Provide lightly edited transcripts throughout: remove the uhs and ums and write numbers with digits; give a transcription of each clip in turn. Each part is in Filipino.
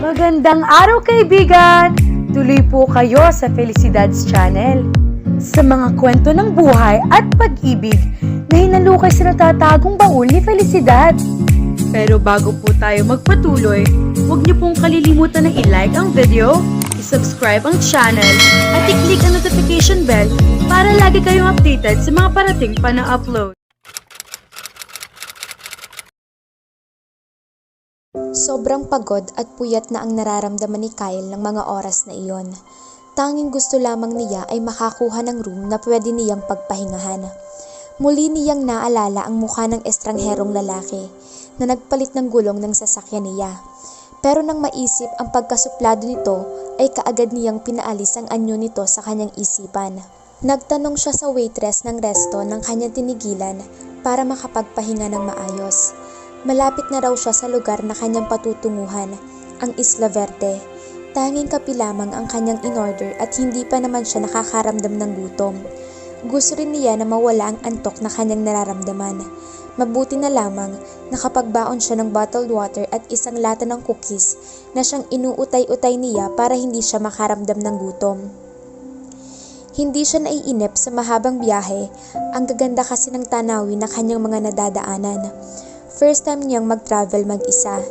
Magandang araw kaibigan! Tuloy po kayo sa Felicidad's Channel. Sa mga kwento ng buhay at pag-ibig na hinalukay sa natatagong baul ni Felicidad. Pero bago po tayo magpatuloy, huwag niyo pong kalilimutan na i-like ang video, i-subscribe ang channel, at i-click ang notification bell para lagi kayong updated sa mga parating pa na upload. Sobrang pagod at puyat na ang nararamdaman ni Kyle ng mga oras na iyon. Tanging gusto lamang niya ay makakuha ng room na pwede niyang pagpahingahan. Muli niyang naalala ang mukha ng estrangherong lalaki na nagpalit ng gulong ng sasakyan niya. Pero nang maisip ang pagkasuplado nito ay kaagad niyang pinaalis ang anyo nito sa kanyang isipan. Nagtanong siya sa waitress ng resto ng kanyang tinigilan para makapagpahinga ng maayos. Malapit na raw siya sa lugar na kanyang patutunguhan, ang Isla Verde. Tanging kape lamang ang kanyang in-order at hindi pa naman siya nakakaramdam ng gutom. Gusto rin niya na mawala ang antok na kanyang nararamdaman. Mabuti na lamang nakapagbaon siya ng bottled water at isang lata ng cookies na siyang inuutay-utay niya para hindi siya makaramdam ng gutom. Hindi siya naiinip sa mahabang biyahe, ang gaganda kasi ng tanawin na kanyang mga nadadaanan. First time niyang mag-travel mag-isa.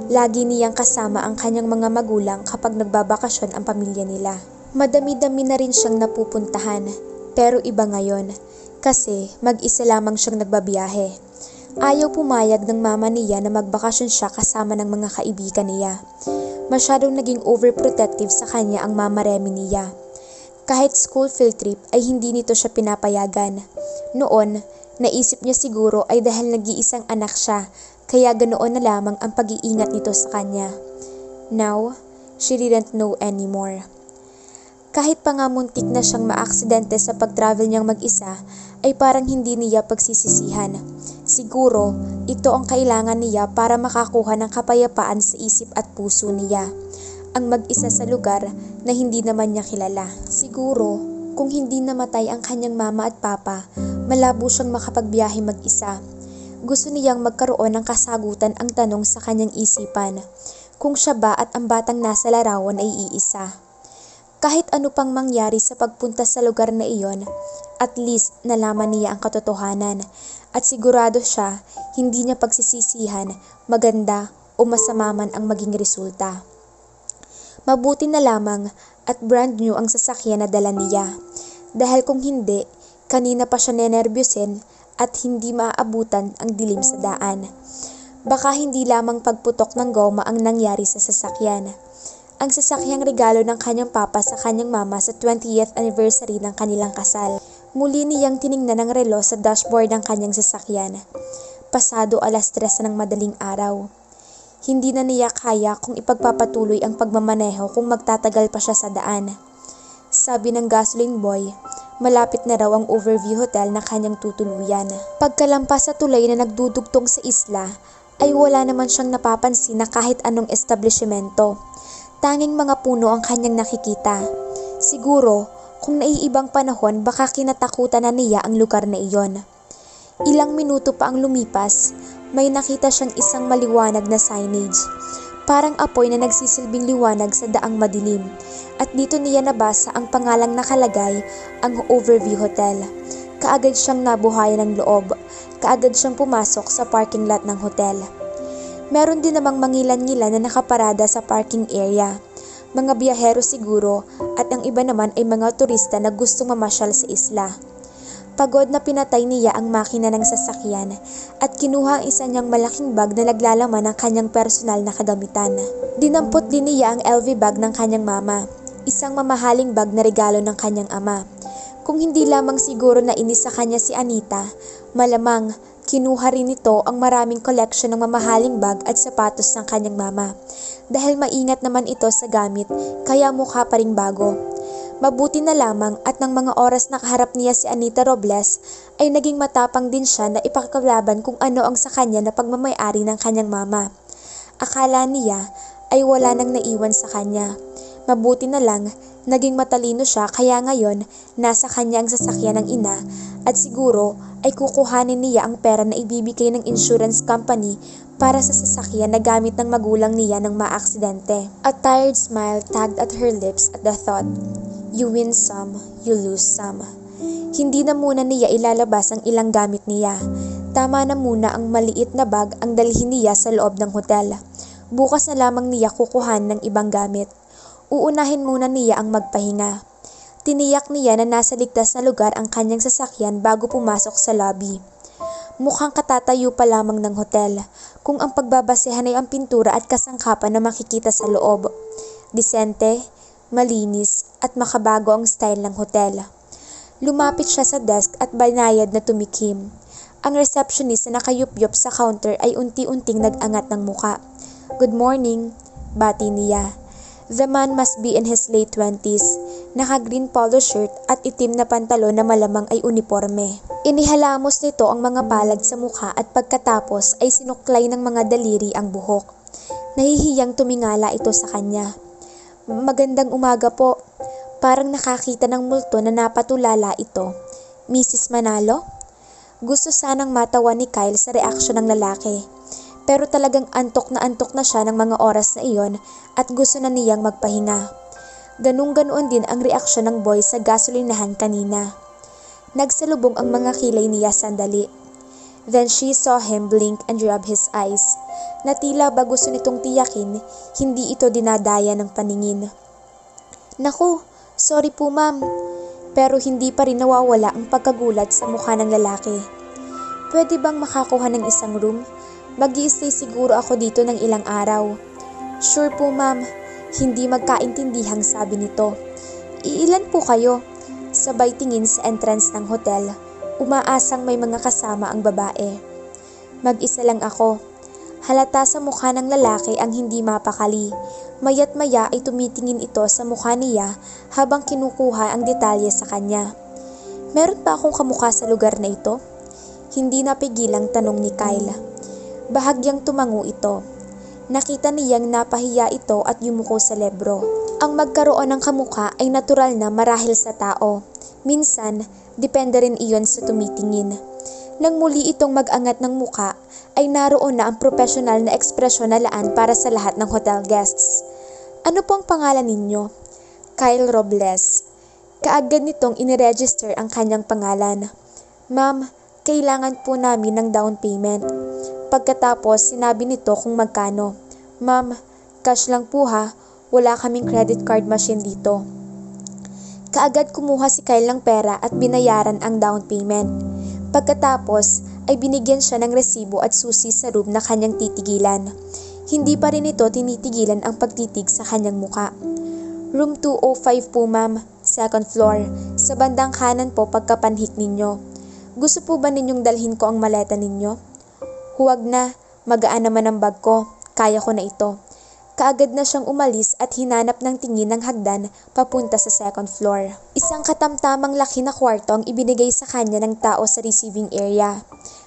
Lagi niyang kasama ang kanyang mga magulang kapag nagbabakasyon ang pamilya nila. Madami-dami na rin siyang napupuntahan, pero iba ngayon, kasi mag-isa lamang siyang nagbabiyahe. Ayaw pumayag ng mama niya na magbakasyon siya kasama ng mga kaibigan niya. Masyadong naging overprotective sa kanya ang mama Remy niya. Kahit school field trip ay hindi nito siya pinapayagan. Noon, naisip niya siguro ay dahil nag-iisang anak siya, kaya ganoon na lamang ang pag-iingat nito sa kanya. Now, she didn't know anymore. Kahit pa nga muntik na siyang maaksidente sa pag-travel niyang mag-isa, ay parang hindi niya pagsisisihan. Siguro, ito ang kailangan niya para makakuha ng kapayapaan sa isip at puso niya. Ang mag-isa sa lugar na hindi naman niya kilala. Siguro, kung hindi namatay ang kanyang mama at papa, malabo siyang makapagbiyahe mag-isa. Gusto niyang magkaroon ng kasagutan ang tanong sa kanyang isipan, kung siya ba at ang batang nasa larawan ay iisa. Kahit ano pang mangyari sa pagpunta sa lugar na iyon, at least nalaman niya ang katotohanan, at sigurado siya hindi niya pagsisisihan, maganda o masama man ang maging resulta. Mabuti na lamang at brand new ang sasakyan na dala niya, dahil kung hindi, kanina pa siya nenerbyusin at hindi maaabutan ang dilim sa daan. Baka hindi lamang pagputok ng goma ang nangyari sa sasakyan. Ang sasakyang regalo ng kanyang papa sa kanyang mama sa 20th anniversary ng kanilang kasal. Muli niyang tiningnan ang relo sa dashboard ng kanyang sasakyan. Pasado 3:00 ng madaling araw. Hindi na niya kaya kung ipagpapatuloy ang pagmamaneho kung magtatagal pa siya sa daan. Sabi ng gasoline boy, malapit na raw ang Overview Hotel na kanyang tutuluyan. Pagkalampas sa tulay na nagdudugtong sa isla, ay wala naman siyang napapansin na kahit anong establishmento. Tanging mga puno ang kanyang nakikita. Siguro, kung naiibang panahon baka kinatakutan na niya ang lugar na iyon. Ilang minuto pa ang lumipas, may nakita siyang isang maliwanag na signage. Parang apoy na nagsisilbing liwanag sa daang madilim. At dito niya nabasa ang pangalang nakalagay, ang Overview Hotel. Kaagad siyang nabuhayan ng loob. Kaagad siyang pumasok sa parking lot ng hotel. Meron din namang mangilan-ngilan na nakaparada sa parking area. Mga biyahero siguro at ang iba naman ay mga turista na gustong mamasyal sa isla. Pagod na pinatay niya ang makina ng sasakyan at kinuha ang isa niyang malaking bag na naglalaman ng kanyang personal na kagamitan. Dinampot din niya ang LV bag ng kanyang mama, isang mamahaling bag na regalo ng kanyang ama. Kung hindi lamang siguro na inis sa kanya si Anita, malamang kinuha rin nito ang maraming collection ng mamahaling bag at sapatos ng kanyang mama. Dahil maingat naman ito sa gamit, kaya mukha pa ring bago. Mabuti na lamang at ng mga oras na kaharap niya si Anita Robles ay naging matapang din siya na ipakalaban kung ano ang sa kanya na pagmamayari ng kanyang mama. Akala niya ay wala nang naiwan sa kanya. mabuti na lang, naging matalino siya kaya ngayon nasa kanya ang sasakyan ng ina at siguro ay kukuhanin niya ang pera na ibibigay ng insurance company para sa sasakyan na gamit ng magulang niya nang maaksidente. A tired smile tagged at her lips at the thought, you win some, you lose some. Hindi na muna niya ilalabas ang ilang gamit niya. Tama na muna ang maliit na bag ang dalhin niya sa loob ng hotel. Bukas na lamang niya kukuhan ng ibang gamit. Uunahin muna niya ang magpahinga. Tiniyak niya na nasa ligtas na lugar ang kanyang sasakyan bago pumasok sa lobby. Mukhang katatayo pa lamang ng hotel, kung ang pagbabasehan ay ang pintura at kasangkapan na makikita sa loob. Disente, malinis at makabago ang style ng hotel. Lumapit siya sa desk at banayad na tumikim. Ang receptionist na nakayupyop sa counter ay unti-unting nag-angat ng muka. Good morning, bati niya. The man must be in his late 20s, naka-green polo shirt at itim na pantalon na malamang ay uniforme. Inihalamos nito ang mga palad sa mukha at pagkatapos ay sinuklay ng mga daliri ang buhok. Nahihiyang tumingala ito sa kanya. Magandang umaga po. Parang nakakita ng multo na napatulala ito. Mrs. Manalo? Gusto sanang matawa ni Kyle sa reaksyon ng lalaki. Pero talagang antok na siya ng mga oras na iyon at gusto na niyang magpahinga. Ganun-ganoon din ang reaksyon ng boy sa gasolinahan kanina. Nagsalubong ang mga kilay niya sandali. Then she saw him blink and rub his eyes, na tila ba gusto nitong tiyakin, hindi ito dinadaya ng paningin. Naku, sorry po ma'am. Pero hindi pa rin nawawala ang pagkagulat sa mukha ng lalaki. Pwede bang makakuha ng isang room? Mag-i-stay siguro ako dito ng ilang araw. Sure po ma'am, hindi magkaintindihang sabi nito. Iilan po kayo? Sabay tingin sa entrance ng hotel, umaasang may mga kasama ang babae. Mag-isa lang ako. Halata sa mukha ng lalaki ang hindi mapakali. Maya't maya ay tumitingin ito sa mukha niya habang kinukuha ang detalye sa kanya. Meron pa akong kamukha sa lugar na ito? Hindi napigilang tanong ni Kyle. Bahagyang tumango ito. Nakita niyang napahiya ito at yumuko sa lebro. Ang magkaroon ng kamukha ay natural na marahil sa tao. Minsan, depende rin iyon sa tumitingin. Nang muli itong mag-angat ng muka, ay naroon na ang profesional na ekspresyon na laan para sa lahat ng hotel guests. Ano po ang pangalan ninyo? Kyle Robles. Kaagad nitong iniregister ang kanyang pangalan. Ma'am, kailangan po namin ng down payment. Pagkatapos, sinabi nito kung magkano. Ma'am, cash lang po ha. Wala kaming credit card machine dito. Kaagad kumuha si Kyle ng pera at binayaran ang down payment. Pagkatapos, ay binigyan siya ng resibo at susi sa room na kanyang titigilan. Hindi pa rin ito tinitigilan ang pagtitig sa kanyang muka. Room 205 po ma'am, second floor. Sa bandang kanan po pagkapanhik ninyo. Gusto po ba ninyong dalhin ko ang maleta ninyo? Huwag na, magaan naman ang bag ko, kaya ko na ito. Kaagad na siyang umalis at hinanap ng tingin ng hagdan papunta sa second floor. Isang katamtamang laki na kwarto ang ibinigay sa kanya ng tao sa receiving area.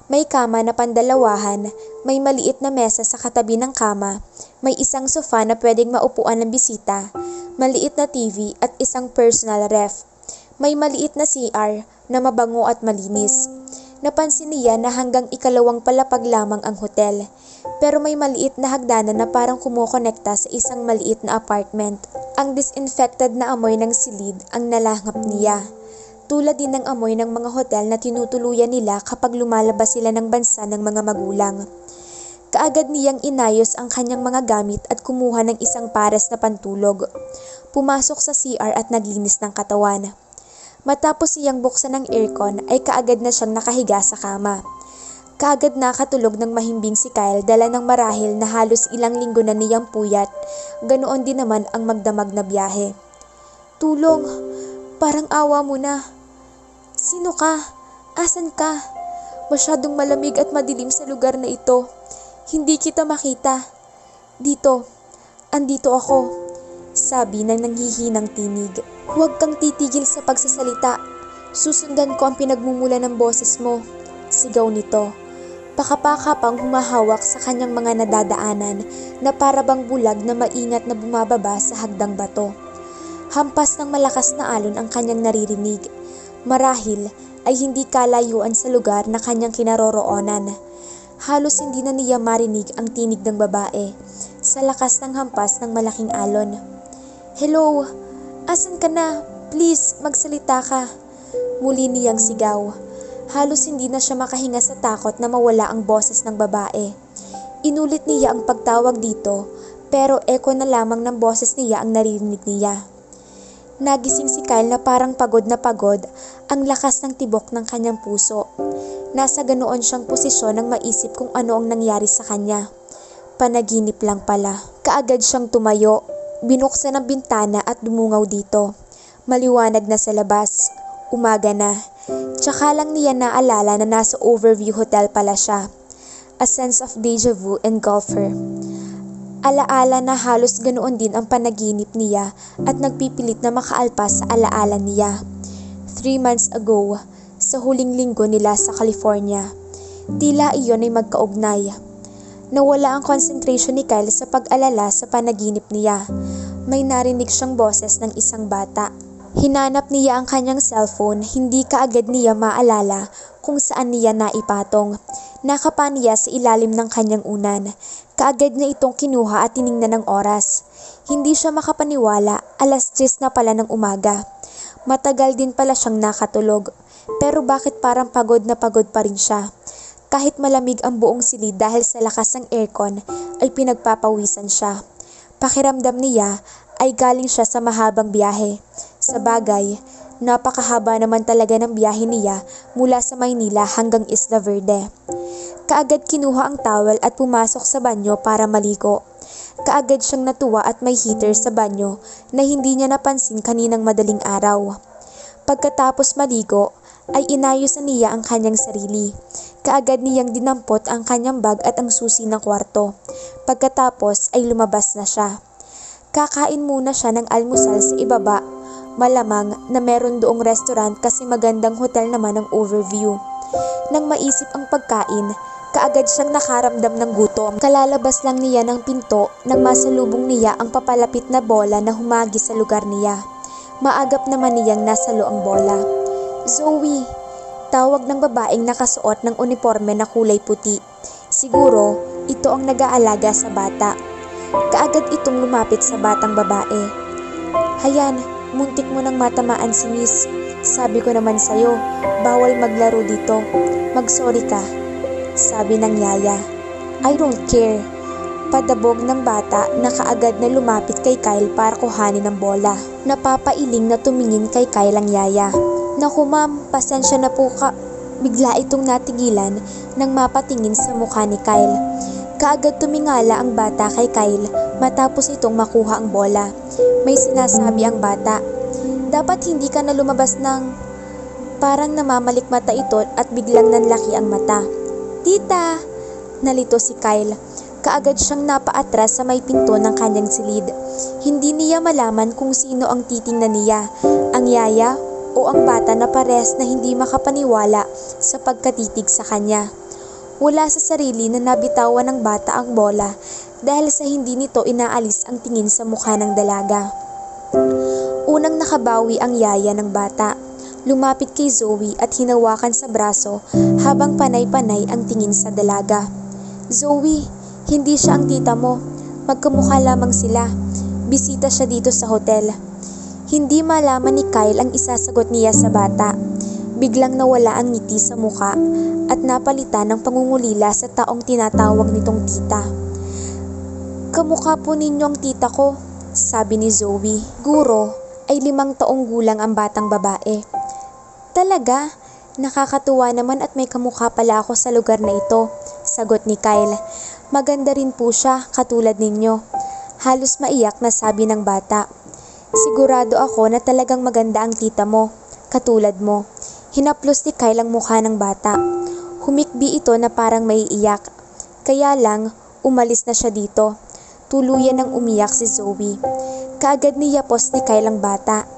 May kama na pandalawahan, may maliit na mesa sa katabi ng kama, may isang sofa na pwedeng maupuan ng bisita, maliit na TV at isang personal ref. May maliit na CR na mabango at malinis. Napansin niya na hanggang ikalawang palapag lamang ang hotel, pero may maliit na hagdanan na parang kumukonekta sa isang maliit na apartment. Ang disinfected na amoy ng silid ang nalahap niya. Tulad din ng amoy ng mga hotel na tinutuluyan nila kapag lumalabas sila ng bansa ng mga magulang. Kaagad niyang inayos ang kanyang mga gamit at kumuha ng isang pares na pantulog. Pumasok sa CR at naglinis ng katawan. Matapos siyang buksan ng aircon ay kaagad na siyang nakahiga sa kama. Kaagad nakatulog ng mahimbing si Kyle dala ng marahil na halos ilang linggo na niyang puyat. Ganoon din naman ang magdamag na biyahe. Tulong! Parang awa mo na. Sino ka? Asan ka? Masyadong malamig at madilim sa lugar na ito. Hindi kita makita. Dito. Andito ako. Sabi ng nanghihinang tinig. Huwag kang titigil sa pagsasalita. Susundan ko ang pinagmumula ng boses mo. Sigaw nito. Pakapaka pang humahawak sa kanyang mga nadadaanan na parabang bulag na maingat na bumababa sa hagdang bato. Hampas ng malakas na alon ang kanyang naririnig. Marahil ay hindi kalayuan sa lugar na kanyang kinaroroonan. Halos hindi na niya marinig ang tinig ng babae sa lakas ng hampas ng malaking alon. "Hello? Asan ka na? Please, magsalita ka." Muli niyang sigaw. Halos hindi na siya makahinga sa takot na mawala ang boses ng babae. Inulit niya ang pagtawag dito, pero echo na lamang ng boses niya ang naririnig niya. Nagising si Kyle na parang pagod na pagod, ang lakas ng tibok ng kanyang puso. Nasa ganoon siyang posisyon nang maisip kung ano ang nangyari sa kanya. Panaginip lang pala. Kaagad siyang tumayo, binuksan ang bintana at dumungaw dito. Maliwanag na sa labas. Umaga na. Tsaka lang niya naalala na nasa Overview Hotel pala siya. A sense of deja vu engulfed her. Alaala na halos ganoon din ang panaginip niya at nagpipilit na makaalpas sa alaala niya. 3 months ago, sa huling linggo nila sa California, tila iyon ay magkaugnay. Nawala ang concentration ni Kyle sa pag-alala sa panaginip niya. May narinig siyang boses ng isang bata. Hinanap niya ang kanyang cellphone, hindi kaagad niya maalala kung saan niya naipatong. Nakapa niya sa ilalim ng kanyang unan. Kaagad na itong kinuha at tiningnan ng oras. Hindi siya makapaniwala, 10:00 na pala ng umaga. Matagal din pala siyang nakatulog. Pero bakit parang pagod na pagod pa rin siya? Kahit malamig ang buong silid dahil sa lakas ng aircon, ay pinagpapawisan siya. Pakiramdam niya ay galing siya sa mahabang biyahe. Sa bagay, napakahaba naman talaga ng biyahe niya mula sa Maynila hanggang Isla Verde. Kaagad kinuha ang towel at pumasok sa banyo para maligo. Kaagad siyang natuwa at may heater sa banyo na hindi niya napansin kaninang madaling araw. Pagkatapos maligo, ay inayos na niya ang kanyang sarili. Kaagad niyang dinampot ang kanyang bag at ang susi ng kwarto. Pagkatapos ay lumabas na siya. Kakain muna siya ng almusal sa ibaba. Malamang na meron doong restaurant kasi magandang hotel naman ang Overview. Nang maisip ang pagkain, kaagad siyang nakaramdam ng gutom. Kalalabas lang niya ng pinto nang masalubong niya ang papalapit na bola na humagi sa lugar niya. Maagap naman niyang nasalo ang bola. "Zoe," tawag ng babaeng nakasuot ng uniforme na kulay puti. Siguro, ito ang nag-aalaga sa bata. Kaagad itong lumapit sa batang babae. "Hayan, muntik mo nang matamaan si Miss. Sabi ko naman sa'yo, bawal maglaro dito. Mag-sorry ka," sabi ng yaya. "I don't care." Padabog ng bata na kaagad na lumapit kay Kyle para kuhanin ang bola. Napapailing na tumingin kay Kyle ang yaya. "Naku ma'am, pasensya na po ka." Bigla itong natigilan nang mapatingin sa mukha ni Kyle. Kaagad tumingala ang bata kay Kyle matapos itong makuha ang bola. May sinasabi ang bata. "Dapat hindi ka na lumabas ng..." Parang namamalikmata ito at biglang nanlaki ang mata. "Tita!" Nalito si Kyle. Kaagad siyang napaatras sa may pinto ng kanyang silid. Hindi niya malaman kung sino ang titingnan niya, ang yaya o ang bata na parehas na hindi makapaniwala sa pagkatitig sa kanya. Wala sa sarili na nabitawan ng bata ang bola dahil sa hindi nito inaalis ang tingin sa mukha ng dalaga. Unang nakabawi ang yaya ng bata. Lumapit kay Zoe at hinawakan sa braso habang panay-panay ang tingin sa dalaga. "Zoe, hindi siya ang tita mo. Magkamukha lamang sila. Bisita siya dito sa hotel." Hindi malaman ni Kyle ang isasagot niya sa bata. Biglang nawala ang ngiti sa muka at napalitan ng pangungulila sa taong tinatawag nitong tita. "Kamukha po ninyo ang tita ko," sabi ni Zoe. Guro ay 5 taong gulang ang batang babae. "Talaga? Nakakatuwa naman at may kamukha pala ako sa lugar na ito," sagot ni Kyle. "Maganda rin po siya, katulad ninyo." Halos maiyak na sabi ng bata. "Sigurado ako na talagang maganda ang tita mo, katulad mo." Hinaplos ni Kyle ang mukha ng bata. Humikbi ito na parang maiiyak. Kaya lang, umalis na siya dito. Tuluyan ng umiyak si Zoe. Kaagad niyapos ni Kyle ang bata.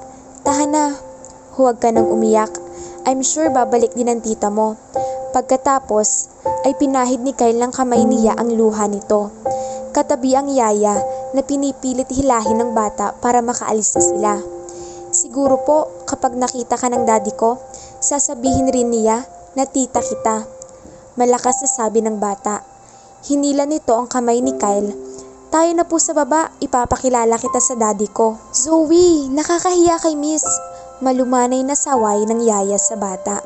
"Tahan na, huwag ka nang umiyak. I'm sure babalik din ang tita mo." Pagkatapos, ay pinahid ni Kyle ng kamay niya ang luha nito. Katabi ang yaya na pinipilit hilahin ng bata para makaalis na sila. Siguro po kapag nakita ka ng daddy ko, sasabihin rin niya na tita kita. Malakas na sabi ng bata. Hinila nito ang kamay ni Kyle. Tayo na po sa baba, ipapakilala kita sa daddy ko. Zoe, nakakahiya kay miss. Malumanay na saway ng yaya sa bata.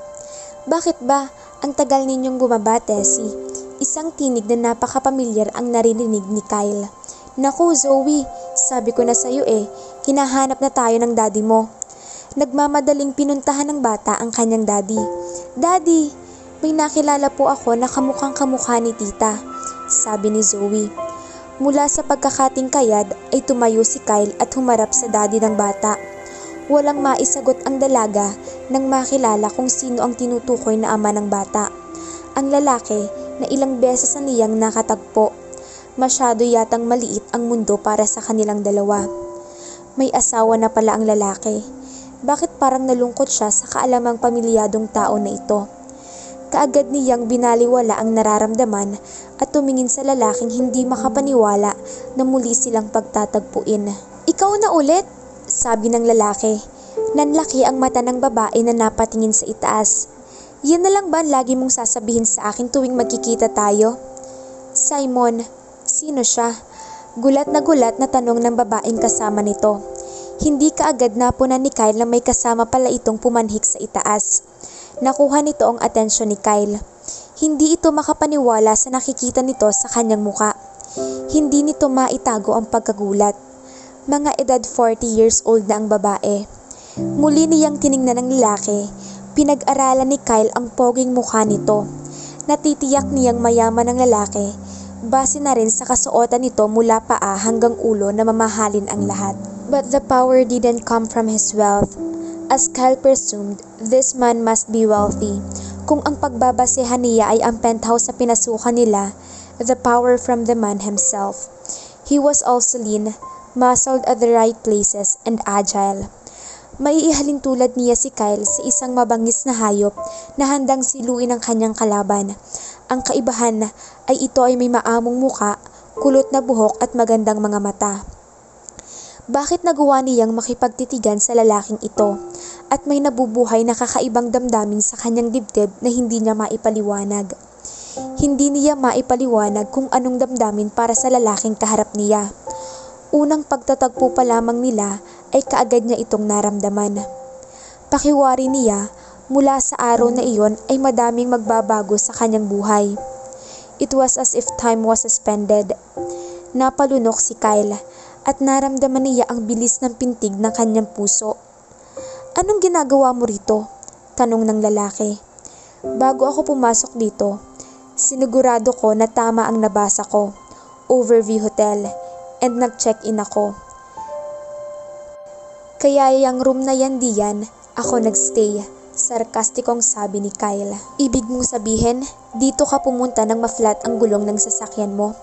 Bakit ba? Ang tagal ninyong bumaba, Tessie. Isang tinig na napakapamilyar ang narinig ni Kyle. Naku, Zoe, sabi ko na sa'yo hinahanap na tayo ng daddy mo. Nagmamadaling pinuntahan ng bata ang kanyang daddy. Daddy, may nakilala po ako na kamukhang kamukha ni tita, sabi ni Zoe. Mula sa pagkakatingkayad ay tumayo si Kyle at humarap sa daddy ng bata. Walang maisagot ang dalaga nang makilala kung sino ang tinutukoy na ama ng bata. Ang lalaki na ilang beses na niyang nakatagpo. Masyado yatang maliit ang mundo para sa kanilang dalawa. May asawa na pala ang lalaki. Bakit parang nalungkot siya sa kaalamang pamilyadong tao na ito? Kaagad niyang binaliwala ang nararamdaman at tumingin sa lalaking hindi makapaniwala na muli silang pagtatagpuin. Ikaw na ulit, sabi ng lalaki. Nanlaki ang mata ng babae na napatingin sa itaas. Yan na lang ba ang lagi mong sasabihin sa akin tuwing magkikita tayo? Simon, sino siya? Gulat na tanong ng babaeng kasama nito. Hindi kaagad napunan ni Kyle na may kasama pala itong pumanhik sa itaas. Nakuha nito ang atensyon ni Kyle. Hindi ito makapaniwala sa nakikita nito sa kanyang muka. Hindi nito maitago ang pagkagulat. Mga edad 40 years old na ang babae. Muli niyang tiningnan ng lalaki. Pinag-aralan ni Kyle ang poging mukha nito. Natitiyak niyang mayaman ng lalaki. Base na rin sa kasuotan nito mula paa hanggang ulo na mamahalin ang lahat. But the power didn't come from his wealth. As Kyle presumed, this man must be wealthy. Kung ang pagbabasehan niya ay ang penthouse sa pinasukan nila, the power from the man himself. He was also lean, muscled at the right places, and agile. Maiihalin tulad niya si Kyle sa isang mabangis na hayop na handang siluin ang kanyang kalaban. Ang kaibahan ay ito ay may maamong muka, kulot na buhok at magandang mga mata. Bakit nagawa niyang makipagtitigan sa lalaking ito at may nabubuhay na kakaibang damdamin sa kanyang dibdib na hindi niya maipaliwanag? Hindi niya maipaliwanag kung anong damdamin para sa lalaking kaharap niya. Unang pagtatagpo pa lamang nila ay kaagad niya itong naramdaman. Pakiwari niya, mula sa araw na iyon ay madaming magbabago sa kanyang buhay. It was as if time was suspended. Napalunok si Kyle at naramdaman niya ang bilis ng pintig ng kanyang puso. Anong ginagawa mo rito? Tanong ng lalaki. Bago ako pumasok dito, sinigurado ko na tama ang nabasa ko. Overview Hotel. And nag-check-in ako. Kaya yung room na yan diyan, ako nagstay. Sarkastikong sabi ni Kyle. Ibig mong sabihin, dito ka pumunta nang ma-flat ang gulong ng sasakyan mo?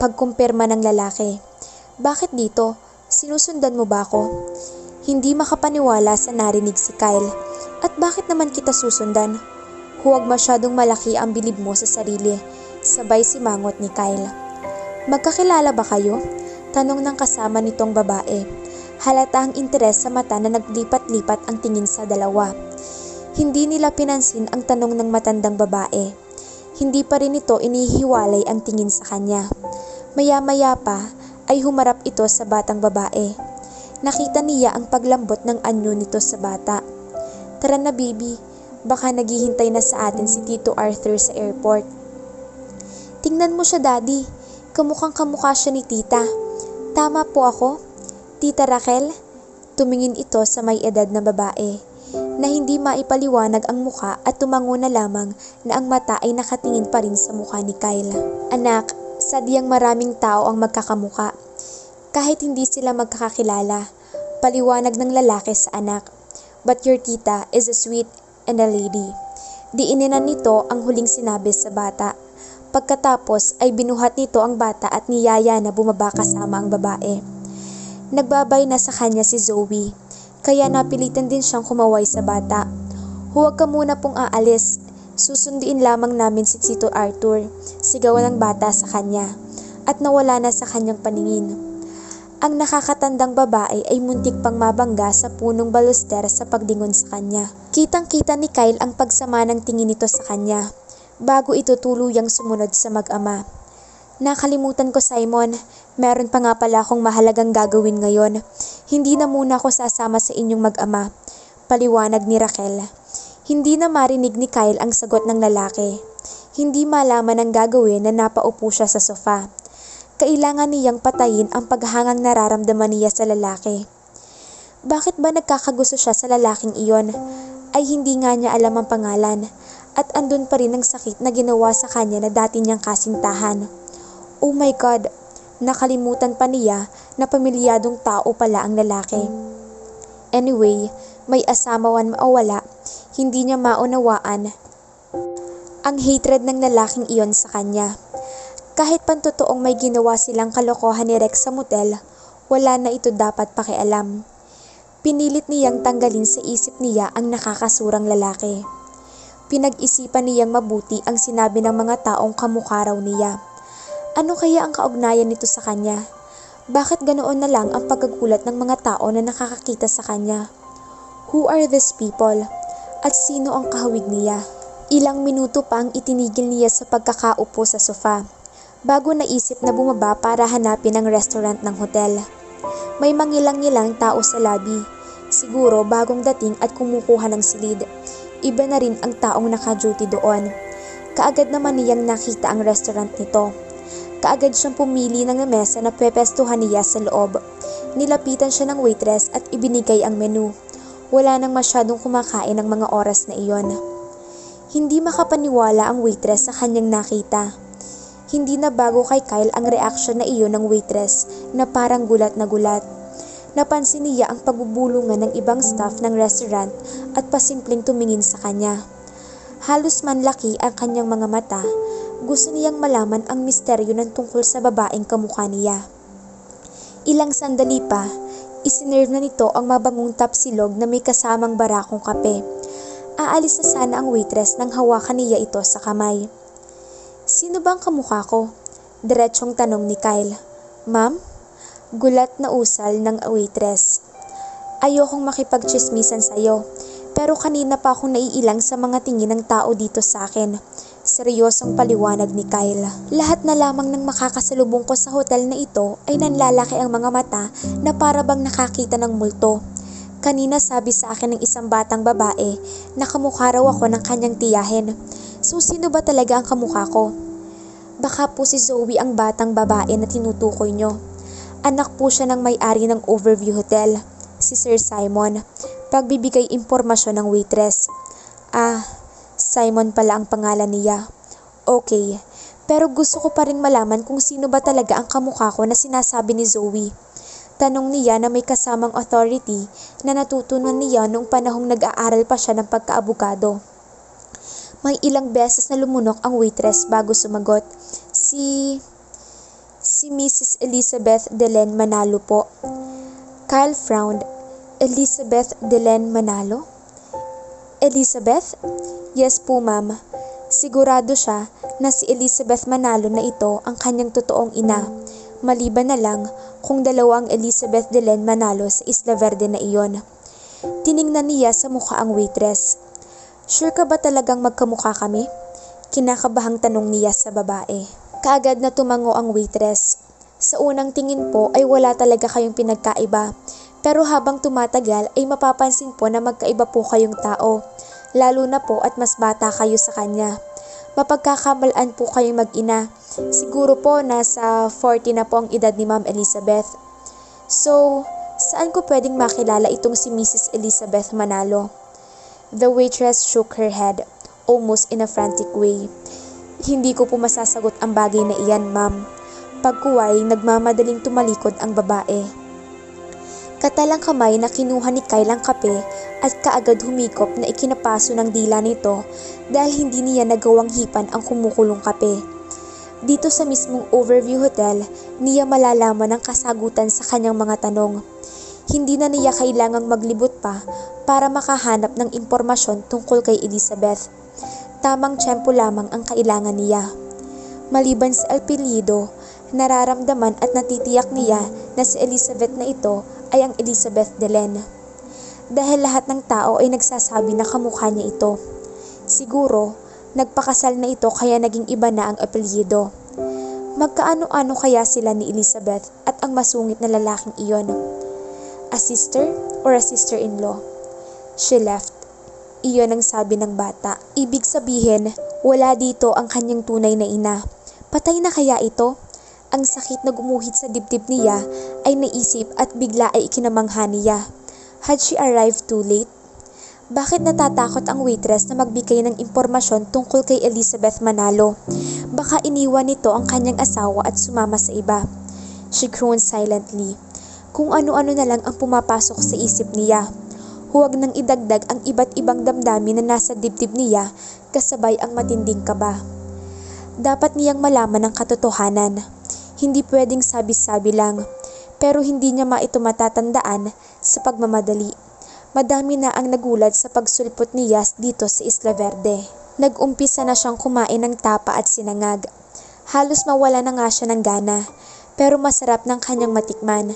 Pagkumpirma ng lalaki. Bakit dito? Sinusundan mo ba ako? Hindi makapaniwala sa narinig si Kyle. At bakit naman kita susundan? Huwag masyadong malaki ang bilib mo sa sarili. Sabay simangot ni Kyle. Magkakilala ba kayo? Tanong ng kasama nitong babae. Halata ang interes sa mata na naglipat-lipat ang tingin sa dalawa. Hindi nila pinansin ang tanong ng matandang babae. Hindi pa rin ito inihiwalay ang tingin sa kanya. Maya-maya pa ay humarap ito sa batang babae. Nakita niya ang paglambot ng anyo nito sa bata. Tara na baby, baka naghihintay na sa atin si Tito Arthur sa airport. Tingnan mo siya daddy, kamukhang kamukha siya ni tita. Tama po ako? Tita Raquel? Tumingin ito sa may edad na babae na hindi maipaliwanag ang muka at tumango na lamang na ang mata ay nakatingin pa rin sa mukha ni Kyle. Anak, sadyang maraming tao ang magkakamuka. Kahit hindi sila magkakakilala, paliwanag ng lalaki sa anak. But your tita is a sweet and a lady. Diininan nito ang huling sinabi sa bata. Pagkatapos ay binuhat nito ang bata at niyaya na bumaba kasama ang babae. Nagbabay na sa kanya si Zoe, kaya napilitan din siyang kumaway sa bata. Huwag ka muna pong aalis, susunduin lamang namin si Tito Arthur, sigawan ng bata sa kanya, at nawala na sa kanyang paningin. Ang nakakatandang babae ay muntik pang mabangga sa punong baluster sa paglingon sa kanya. Kitang-kita ni Kyle ang pagsama ng tingin nito sa kanya, bago ito tuluyang sumunod sa mag-ama. Nakalimutan ko, Simon. Meron pa nga pala akong mahalagang gagawin ngayon. Hindi na muna ako sasama sa inyong mag-ama, paliwanag ni Raquel. Hindi na marinig ni Kyle ang sagot ng lalaki. Hindi malaman ang gagawin na napaupo siya sa sofa. Kailangan niyang patayin ang paghangang nararamdaman niya sa lalaki. Bakit ba nagkakagusto siya sa lalaking iyon? Ay hindi nga niya alam ang pangalan, at andun pa rin ang sakit na ginawa sa kanya na dati niyang kasintahan. Oh my God! Nakalimutan pa niya na pamilyadong tao pala ang lalaki. Anyway, may asaman mawala, hindi niya maunawaan ang hatred ng lalaking iyon sa kanya. Kahit pantotoong may ginawa silang kalokohan ni Rex sa motel, wala na ito dapat pakialam. Pinilit niyang tanggalin sa isip niya ang nakakasurang lalaki. Pinag-isipan niyang mabuti ang sinabi ng mga taong kamukha raw niya. Ano kaya ang kaugnayan nito sa kanya? Bakit ganoon na lang ang pagkagulat ng mga tao na nakakakita sa kanya? Who are these people? At sino ang kahawig niya? Ilang minuto pang itinigil niya sa pagkakaupo sa sofa, bago naisip na bumaba para hanapin ang restaurant ng hotel. May mangilang-ngilang tao sa lobby, siguro bagong dating at kumukuha ng silid. Iba na rin ang taong naka-duty doon. Kaagad naman niyang nakita ang restaurant nito. Kaagad siyang pumili ng mesa na pepestuhan niya sa loob. Nilapitan siya ng waitress at ibinigay ang menu. Wala nang masyadong kumakain ng mga oras na iyon. Hindi makapaniwala ang waitress sa kanyang nakita. Hindi na bago kay Kyle ang reaksyon na iyon ng waitress na parang gulat na gulat. Napansin niya ang pagbubulungan ng ibang staff ng restaurant at pasimpleng tumingin sa kanya. Halos manlaki ang kanyang mga mata. Gusto niyang malaman ang misteryo ng tungkol sa babaeng kamukha niya. Ilang sandali pa, isinerve na nito ang mabangong tapsilog na may kasamang barakong kape. Aalis na sana ang waitress nang hawakan niya ito sa kamay. Sino bang kamukha ko? Diretsong tanong ni Kyle. Ma'am? Gulat na usal ng waitress. Ayokong makipagchismisan sa'yo, pero kanina pa akong naiilang sa mga tingin ng tao dito sa akin. Seryosong paliwanag ni Kyle. Lahat na lamang ng makakasalubong ko sa hotel na ito ay nanlalaki ang mga mata na para bang nakakita ng multo. Kanina sabi sa akin ng isang batang babae na kamukha raw ako ng kanyang tiyahin. So sino ba talaga ang kamukha ko? Baka po si Zoe ang batang babae na tinutukoy nyo. Anak po siya ng may-ari ng Overview Hotel, si Sir Simon. Pagbibigay impormasyon ng waitress. Ah, Simon pala ang pangalan niya. Okay, pero gusto ko pa rin malaman kung sino ba talaga ang kamukha ko na sinasabi ni Zoe. Tanong niya na may kasamang authority na natutunan niya noong panahong nag-aaral pa siya ng pagkaabogado. May ilang beses na lumunok ang waitress bago sumagot. Si Mrs. Elizabeth Delen Manalo po. Kyle frowned. Elizabeth Delen Manalo? Elizabeth? Yes po, ma'am. Sigurado siya na si Elizabeth Manalo na ito ang kanyang totoong ina. Maliban na lang kung dalawa ang Elizabeth Delen Manalo sa Isla Verde na iyon. Tiningnan niya sa mukha ang waitress. Sure ka ba talagang magkamukha kami? Kinakabahang tanong niya sa babae. Kaagad na tumango ang waitress. Sa unang tingin po ay wala talaga kayong pinagkaiba. Pero habang tumatagal ay mapapansin po na magkaiba po kayong tao. Lalo na po at mas bata kayo sa kanya. Mapagkakamalaan po kayong mag-ina. Siguro po nasa 40 na po ang edad ni Ma'am Elizabeth. So, saan ko pwedeng makilala itong si Mrs. Elizabeth Manalo? The waitress shook her head, almost in a frantic way. Hindi ko po masasagot ang bagay na iyan, ma'am. Pagkuway, nagmamadaling tumalikod ang babae. Katalang kamay na kinuha ni Kyle ang kape at kaagad humikop na ikinapaso ng dila nito dahil hindi niya nagawang hipan ang kumukulong kape. Dito sa mismong Overview Hotel, niya malalaman ang kasagutan sa kanyang mga tanong. Hindi na niya kailangang maglibot pa para makahanap ng impormasyon tungkol kay Elizabeth. Tamang tiyempo lamang ang kailangan niya. Maliban sa apelyido, Nararamdaman at natitiyak niya na si Elizabeth na ito ay ang Elizabeth Delen. Dahil lahat ng tao ay nagsasabi na kamukha niya ito. Siguro, nagpakasal na ito kaya naging iba na ang apelyido. Magkaano-ano kaya sila ni Elizabeth at ang masungit na lalaking iyon? A sister or a sister-in-law? She left. Iyon ang sabi ng bata. Ibig sabihin, wala dito ang kanyang tunay na ina. Patay na kaya ito? Ang sakit na gumuhit sa dibdib niya ay naisip at bigla ay ikinamangha niya. Had she arrived too late? Bakit natatakot ang waitress na magbigay ng impormasyon tungkol kay Elizabeth Manalo? Baka iniwan nito ang kanyang asawa at sumama sa iba. She groaned silently. Kung ano-ano na lang ang pumapasok sa isip niya. Huwag nang idagdag ang iba't ibang damdamin na nasa dibdib niya kasabay ang matinding kaba. Dapat niyang malaman ang katotohanan. Hindi pwedeng sabi-sabi lang, pero hindi niya ito matatandaan sa pagmamadali. Madami na ang nagulat sa pagsulpot ni Yas dito sa Isla Verde. Nag-umpisa na siyang kumain ng tapa at sinangag. Halos mawala na nga siya ng gana, pero masarap ng kanyang matikman.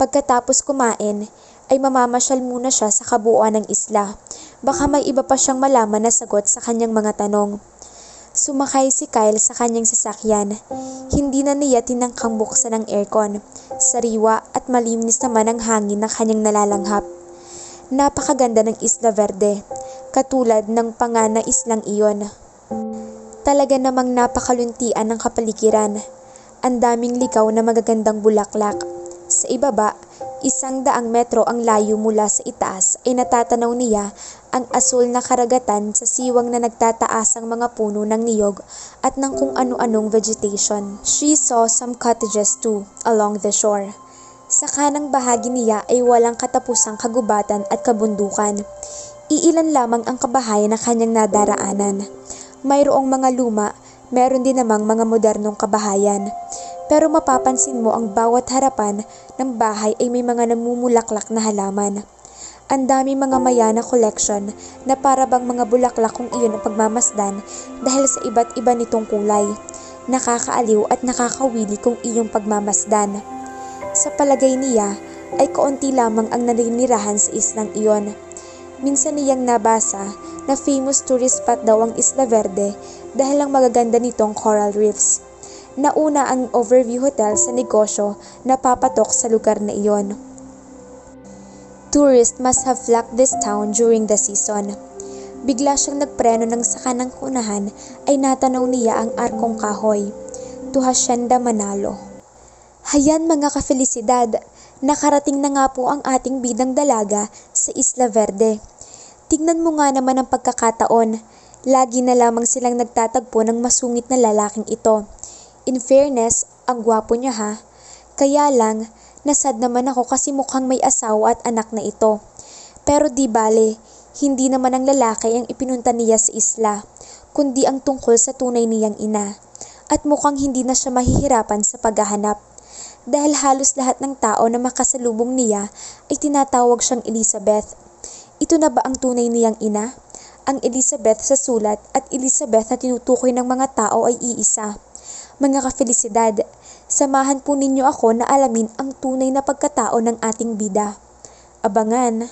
Pagkatapos kumain, ay mamamasyal muna siya sa kabuuan ng isla. Baka may iba pa siyang malaman na sagot sa kanyang mga tanong. Sumakay si Kyle sa kanyang sasakyan. Hindi na niya tinangkang buksan ang aircon. Sariwa at malinis naman ang hangin na kanyang nalalanghap. Napakaganda ng Isla Verde, katulad ng panganais islang iyon. Talaga namang napakaluntian ng kapaligiran. Ang daming ligaw na magagandang bulaklak. Sa ibaba, 100 metro ang layo mula sa itaas ay natatanaw niya ang asul na karagatan sa siwang na nagtataasang mga puno ng niyog at ng kung ano-anong vegetation. She saw some cottages too along the shore. Sa kanang bahagi niya ay walang katapusang kagubatan at kabundukan. Iilan lamang ang kabahayan na kanyang nadaraanan. Mayroong mga luma, meron din namang mga modernong kabahayan. Pero mapapansin mo ang bawat harapan ng bahay ay may mga namumulaklak na halaman. Ang dami mga maya na collection na para bang mga bulaklak kung iyon ang pagmamasdan dahil sa iba't iba nitong kulay. Nakakaaliw at nakakawili kung iyong pagmamasdan. Sa palagay niya ay kaunti lamang ang naninirahan sa islang iyon. Minsan niyang nabasa na famous tourist spot daw ang Isla Verde dahil ang magaganda nitong coral reefs. Nauna ang Overview Hotel sa negosyo na papatok sa lugar na iyon. Tourists must have flocked this town during the season. Bigla siyang nagpreno nang sa kanang kunahan ay natanaw niya ang arkong kahoy. To Hacienda Manalo. Hayan mga kafelisidad, nakarating na nga po ang ating bidang dalaga sa Isla Verde. Tingnan mo nga naman ang pagkakataon. Lagi na lamang silang nagtatagpo ng masungit na lalaking ito. In fairness, ang gwapo niya ha. Kaya lang, nasad naman ako kasi mukhang may asawa at anak na ito. Pero di bale, hindi naman ang lalaki ang ipinunta niya sa isla, kundi ang tungkol sa tunay niyang ina. At mukhang hindi na siya mahihirapan sa paghahanap. Dahil halos lahat ng tao na makasalubong niya ay tinatawag siyang Elizabeth. Ito na ba ang tunay niyang ina? Ang Elizabeth sa sulat at Elizabeth na tinutukoy ng mga tao ay iisa. Mga kafelisidad, samahan po ninyo ako na alamin ang tunay na pagkatao ng ating bida. Abangan!